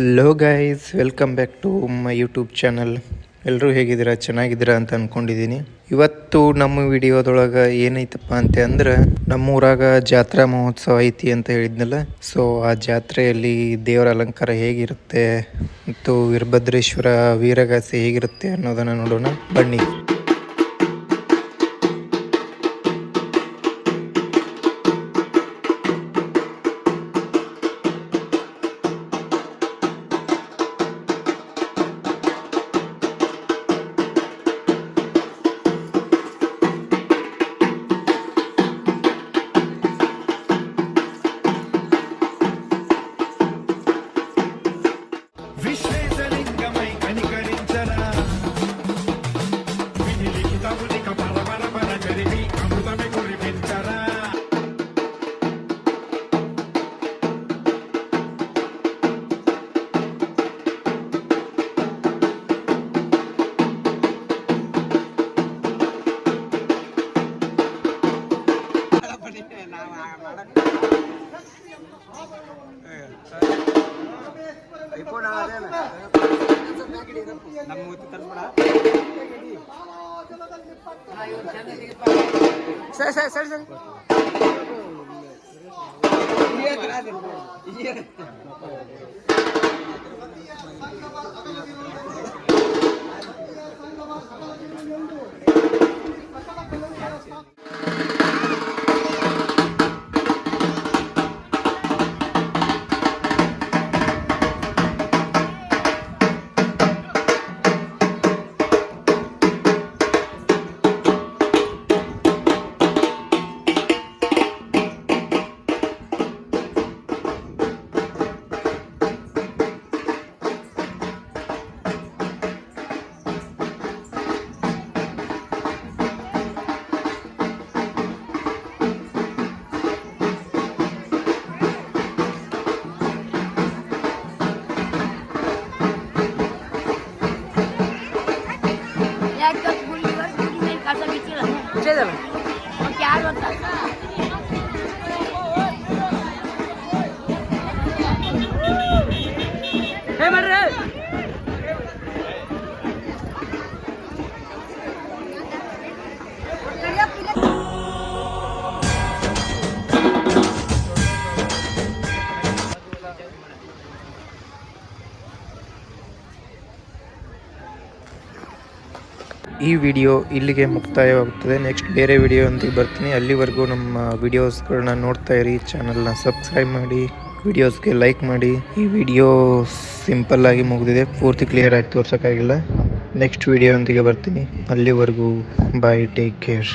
Hello guys, welcome back to my YouTube channel. ಎಲ್ಲರೂ ಹೇಗಿದ್ದೀರಾ? ಚೆನ್ನಾಗಿದ್ದೀರಾ ಅಂತ ಅಂದ್ಕೊಂಡಿದ್ದೀನಿ. ಇವತ್ತು ನಮ್ಮ ವಿಡಿಯೋದೊಳಗೆ ಏನೈತಪ್ಪ ಅಂತ ಅಂದ್ರೆ, ನಮ್ಮೂರಾಗ ಜಾತ್ರಾ ಮಹೋತ್ಸವ ಐತಿ ಅಂತ ಹೇಳಿದ್ನಲ್ಲ. ಸೊ ಆ ಜಾತ್ರೆಯಲ್ಲಿ ದೇವರ ಅಲಂಕಾರ ಹೇಗಿರುತ್ತೆ ಮತ್ತು ವೀರಭದ್ರೇಶ್ವರ ವೀರಗಾಸೆ ಹೇಗಿರುತ್ತೆ ಅನ್ನೋದನ್ನು ನೋಡೋಣ ಬನ್ನಿ. ಸರಿ ಈ ವಿಡಿಯೋ ಇಲ್ಲಿಗೆ ಮುಕ್ತಾಯವಾಗುತ್ತದೆ. ನೆಕ್ಸ್ಟ್ ಬೇರೆ ವಿಡಿಯೋ ಅಂತ ಬರ್ತೀನಿ. ಅಲ್ಲಿವರೆಗೂ ನಮ್ಮ ವಿಡಿಯೋಸ್ಗಳನ್ನ ನೋಡ್ತಾ ಇರಿ. ಚಾನಲ್ನ ಸಬ್ಸ್ಕ್ರೈಬ್ ಮಾಡಿ, ವಿಡಿಯೋಸ್ಗೆ ಲೈಕ್ ಮಾಡಿ. ಈ ವಿಡಿಯೋ ಸಿಂಪಲ್ ಆಗಿ ಮುಗಿದಿದೆ, ಪೂರ್ತಿ ಕ್ಲಿಯರ್ ಆಗಿ ತೋರ್ಸೋಕ್ಕಾಗಿಲ್ಲ. ನೆಕ್ಸ್ಟ್ ವಿಡಿಯೋ ಒಂದಿಗೆ ಬರ್ತೀನಿ. ಅಲ್ಲಿವರೆಗೂ ಬಾಯ್, ಟೇಕ್ ಕೇರ್.